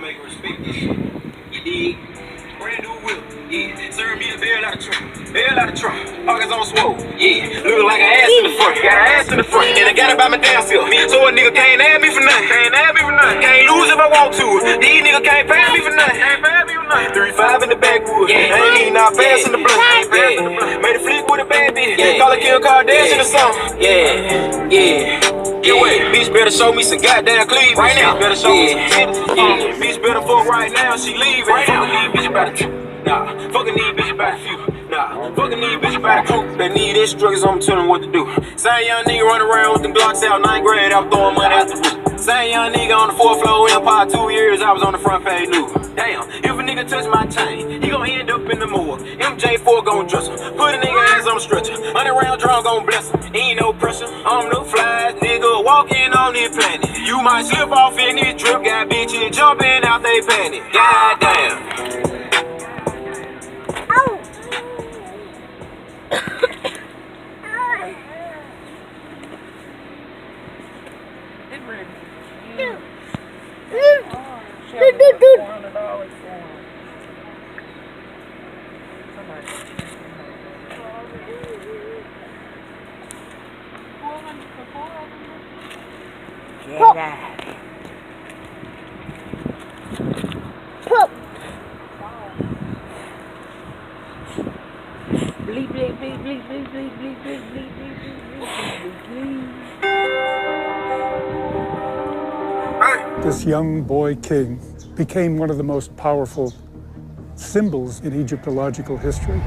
make her respect this shit. You dig? Brand new whip, yeah. Serve me a bell out of trunk. Bell out of trunk. Pockets on swole, yeah. Looking like an ass in the front. Got an ass in the front. And I got it by my damn self. So a nigga can't have me for nothing. Can't lose if I want to. These niggas can't pay me for nothing. 3-5 in the backwood. Yeah. Ain't even not fast in the blunt. Yeah. Made a flick with a bad bitch. Yeah. Call a Kim Kardashian or something. Yeah. Get away. Bitch better show me some goddamn cleavage. Right now. Better show me some titties. Bitch better fuck right now. She leaving. Right now. Fucking these bitches by the two. Nah. Fucking these bitches by the few. Nah. Fucking these bitches by the crew. They need instructions. I'm telling them what to do. Same young nigga running around with them Glocks out 9th grade. I'm throwing money out the roof. Same young nigga on the 4th floor Empire 2 years. I was on the front page news. Damn. If a nigga touch my chain, he gon' end up in the morgue. MJ4 gon' dress him. Put a nigga ass on the stretcher. 100 round drum gon' bless him. Ain't no pressure. I'm no flies, nigga. Walking on this planet. You might slip off in this drip. Got bitches jumping out they panties. Goddamn. Bleek, bleek, bleek, bleek, bleek, bleek, bleek, bleek, bleek, bleek. This young boy king became one of the most powerful symbols in Egyptological history.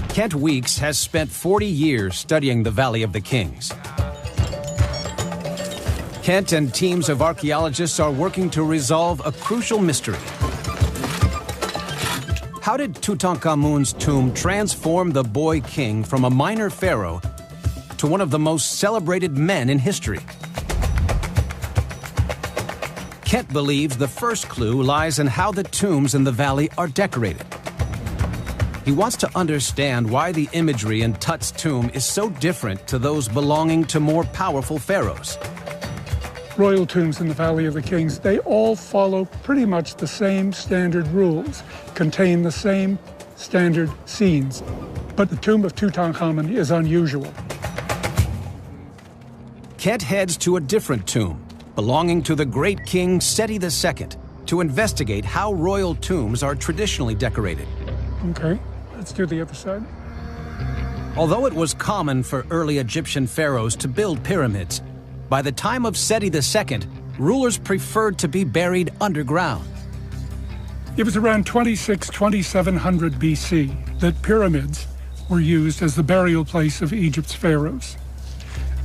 Kent Weeks has spent 40 years studying the Valley of the Kings. Kent and teams of archaeologists are working to resolve a crucial mystery. How did Tutankhamun's tomb transform the boy king from a minor pharaoh to one of the most celebrated men in history? Kent believes the first clue lies in how the tombs in the valley are decorated. He wants to understand why the imagery in Tut's tomb is so different to those belonging to more powerful pharaohs. Royal tombs in the Valley of the Kings, they all follow pretty much the same standard rules, contain the same standard scenes. But the tomb of Tutankhamun is unusual. Kent heads to a different tomb, belonging to the great king Seti II, to investigate how royal tombs are traditionally decorated. Okay, let's do the other side. Although it was common for early Egyptian pharaohs to build pyramids, by the time of Seti II, rulers preferred to be buried underground. It was around 2700 BC that pyramids were used as the burial place of Egypt's pharaohs.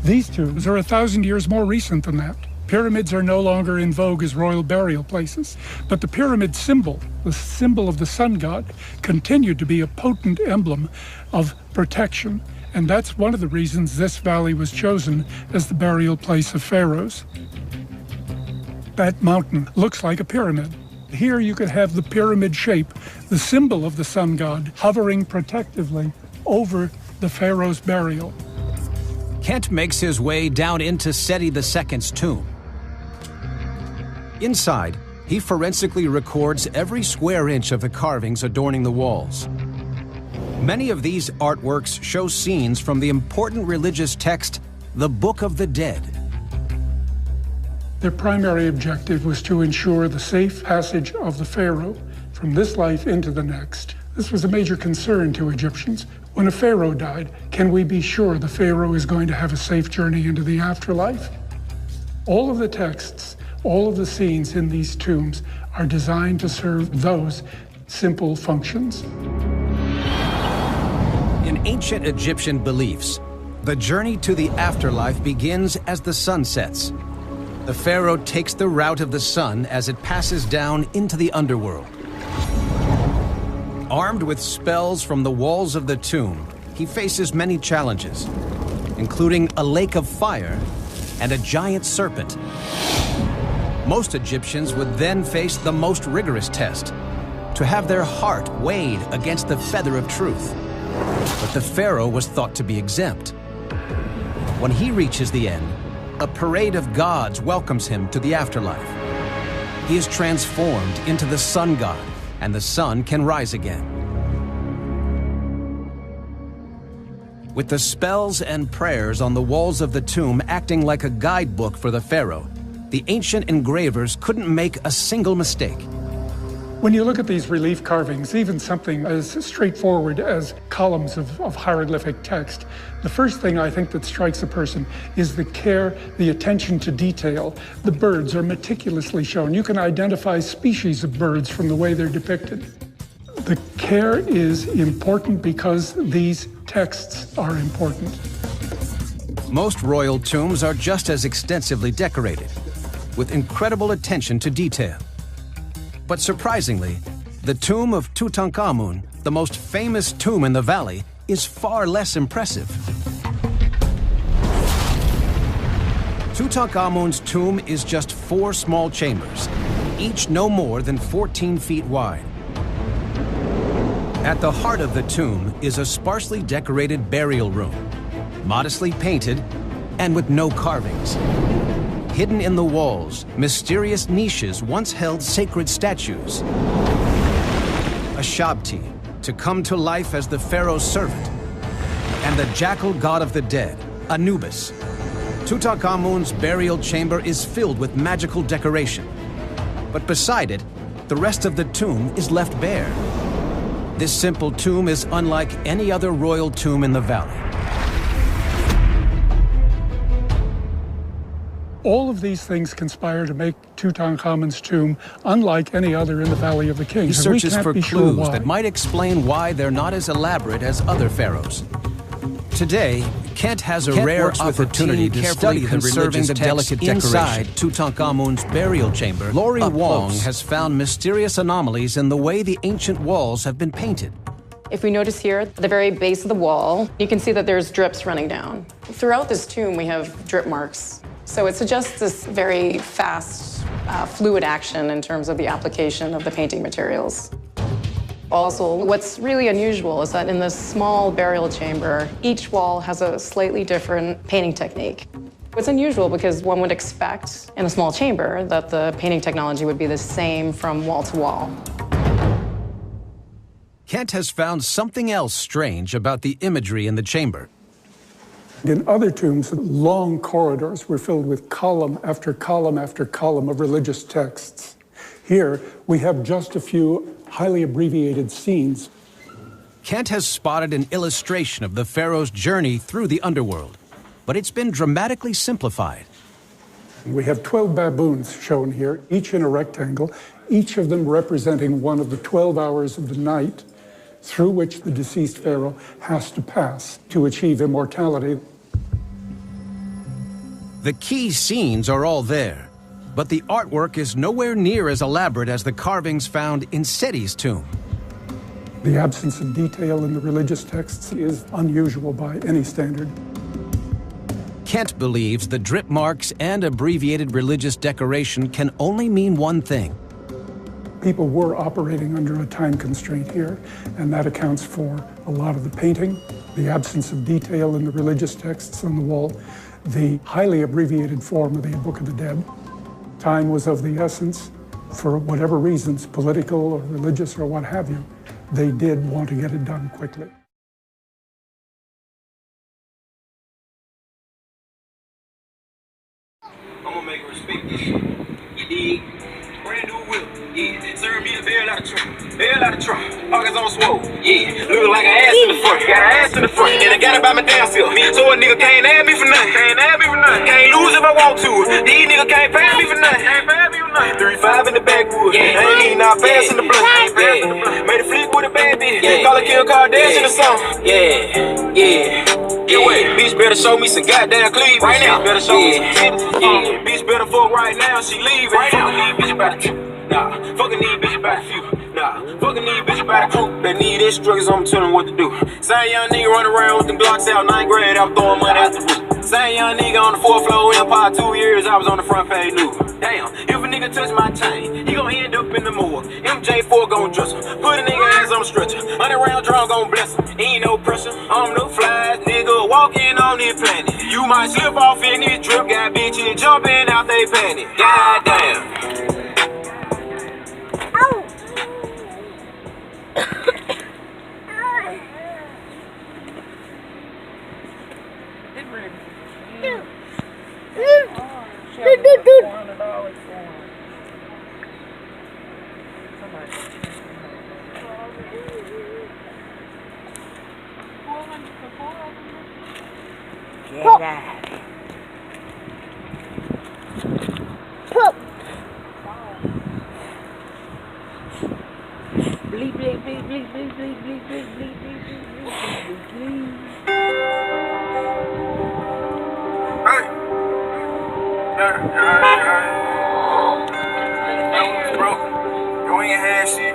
These tombs are 1,000 years more recent than that. Pyramids are no longer in vogue as royal burial places, but the pyramid symbol, the symbol of the sun god, continued to be a potent emblem of protection. And that's one of the reasons this valley was chosen as the burial place of pharaohs. That mountain looks like a pyramid. Here you could have the pyramid shape, the symbol of the sun god, hovering protectively over the pharaoh's burial. Kent makes his way down into Seti II's tomb. Inside, he forensically records every square inch of the carvings adorning the walls. Many of these artworks show scenes from the important religious text, the Book of the Dead. Their primary objective was to ensure the safe passage of the pharaoh from this life into the next. This was a major concern to Egyptians. When a pharaoh died, can we be sure the pharaoh is going to have a safe journey into the afterlife? All of the texts, all of the scenes in these tombs are designed to serve those simple functions. In ancient Egyptian beliefs, the journey to the afterlife begins as the sun sets. The pharaoh takes the route of the sun as it passes down into the underworld. Armed with spells from the walls of the tomb, he faces many challenges, including a lake of fire and a giant serpent. Most Egyptians would then face the most rigorous test, to have their heart weighed against the feather of truth. But the pharaoh was thought to be exempt. When he reaches the end, a parade of gods welcomes him to the afterlife. He is transformed into the sun god, and the sun can rise again. With the spells and prayers on the walls of the tomb acting like a guidebook for the pharaoh, the ancient engravers couldn't make a single mistake. When you look at these relief carvings, even something as straightforward as columns of hieroglyphic text, the first thing I think that strikes a person is the care, the attention to detail. The birds are meticulously shown. You can identify species of birds from the way they're depicted. The care is important because these texts are important. Most royal tombs are just as extensively decorated, with incredible attention to detail. But surprisingly, the tomb of Tutankhamun, the most famous tomb in the valley, is far less impressive. Tutankhamun's tomb is just 4 small chambers, each no more than 14 feet wide. At the heart of the tomb is a sparsely decorated burial room, modestly painted and with no carvings. Hidden in the walls, mysterious niches once held sacred statues. A Shabti, to come to life as the pharaoh's servant, and the jackal god of the dead, Anubis. Tutankhamun's burial chamber is filled with magical decoration. But beside it, the rest of the tomb is left bare. This simple tomb is unlike any other royal tomb in the valley. All of these things conspire to make Tutankhamun's tomb unlike any other in the Valley of the Kings. He searches for clues that might explain why they're not as elaborate as other pharaohs. Today, Kent has a rare opportunity to study the religious text inside Tutankhamun's burial chamber. Lori Wong has found mysterious anomalies in the way the ancient walls have been painted. If we notice here, at the very base of the wall, you can see that there's drips running down. Throughout this tomb, we have drip marks. So it suggests this very fast, fluid action in terms of the application of the painting materials. Also, what's really unusual is that in this small burial chamber, each wall has a slightly different painting technique. It's unusual because one would expect in a small chamber that the painting technology would be the same from wall to wall. Kent has found something else strange about the imagery in the chamber. In other tombs, long corridors were filled with column after column after column of religious texts. Here, we have just a few highly abbreviated scenes. Kent has spotted an illustration of the pharaoh's journey through the underworld, but it's been dramatically simplified. We have 12 baboons shown here, each in a rectangle, each of them representing one of the 12 hours of the night through which the deceased pharaoh has to pass to achieve immortality. The key scenes are all there, but the artwork is nowhere near as elaborate as the carvings found in Seti's tomb. The absence of detail in the religious texts is unusual by any standard. Kent believes the drip marks and abbreviated religious decoration can only mean one thing. People were operating under a time constraint here, and that accounts for a lot of the painting, the absence of detail in the religious texts on the wall, the highly abbreviated form of the Book of the Dead. Time was of the essence. For whatever reasons, political or religious or what have you, they did want to get it done quickly. I'm gonna make her respect this shit. You dig? Brand new whip, yeah. Serve me a bell out of trunk. Bell out of trunk. August on swole, yeah. Looking like an ass in the front. Got an ass in the front. And I got it by my damn self. So a nigga can't add me for nothing. Can't add me for nothing. Can't lose if I want to. These niggas can't pay me for nothing. Can't pay me for nothing. 3-5 in the backwood. Yeah. Ain't even not fast in the blunt. Yeah. Made a flick with a bad bitch. Yeah. Call a Kim Kardashian or something. Yeah. Yeah. Get away. Bitch better show me some goddamn cleavage. Right now. Better show me some titties. Yeah. Bitch better fuck right now. She leaving. Right now. Fucking these bitches by the two. Nah. Fucking these bitches by the few. Nah. Fucking these bitches by the crew. They need extras. I'm telling them what to do. Same young nigga run around with them blocks out 9th grade. I'm throwing money out the roof. Same young nigga on the fourth floor Empire, 2 years, I was on the front page news. Damn, if a nigga touch my chain, he gon' end up in the morgue. MJ4 gon' dress him, put a nigga ass on the stretcher. 100 round drum gon' bless him, ain't no pressure. I'm the flies, nigga, walking on this planet. You might slip off in this drip, got bitches jumping out they panties. Goddamn. Get out. Bleep, bleep, bleep, bleep, bleep, bleep, bleep, bleep, bleep, bleep, bleep, bleep. Hey. Yeah. Bro, you ain't had shit.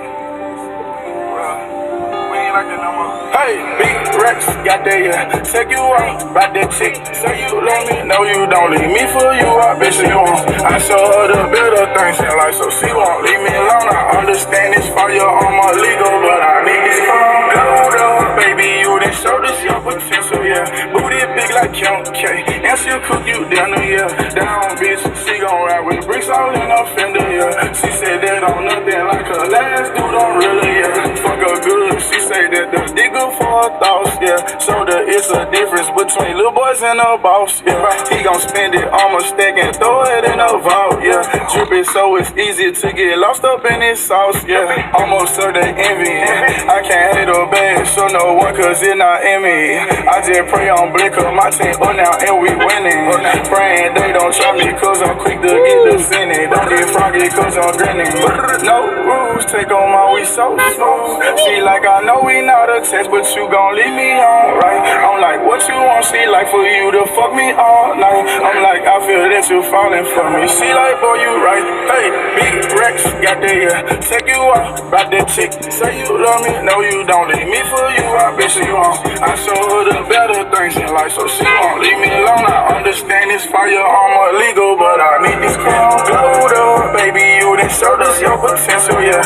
We ain't like that no more. Hey, big Rex, got that, yeah. Take you out, about that chick. Say you love me, no you don't leave me for you, I bet she won't. I show her the better things in life, so she won't leave me alone. I understand this fire on my legal, but I need this phone. Glowed up, baby, you done show this your potential, yeah. Booty big like Count K, and she'll cook you down the yeah. Down, bitch, she gon' ride with bricks all in her fender, yeah. She said that on nothing like her last dude on really, yeah. Fuck her good, she say that the digger for her thoughts, yeah. So that it's a difference between little boys and a boss, yeah. He gon' spend it on a stack and throw it in a vault, yeah. Drip it so it's easy to get lost up in his sauce, yeah. Almost so they envy, yeah. I can't hate or bad, so no one cause it not in me. I just pray on Bleek, my team up now and we winning. Praying they don't try me cause I'm quick to get the sinning. Don't get froggy cause I'm grinning. No rules, take on my we so smooth. She like I know we not a test, but you gon' leave me on, right? I'm like, what you want? She like for you to fuck me all night. I'm like, I feel that you falling for me. She like, boy, you right. Hey, big Rex, got that, yeah. Take you out, about that chick. Say you love me, no you don't. Leave me for you, I bet she won't. I show her the better things in life, so she won't leave me alone. I understand this fire on illegal, but I need this crown. Glowed up, baby, you done showed us your potential, yeah.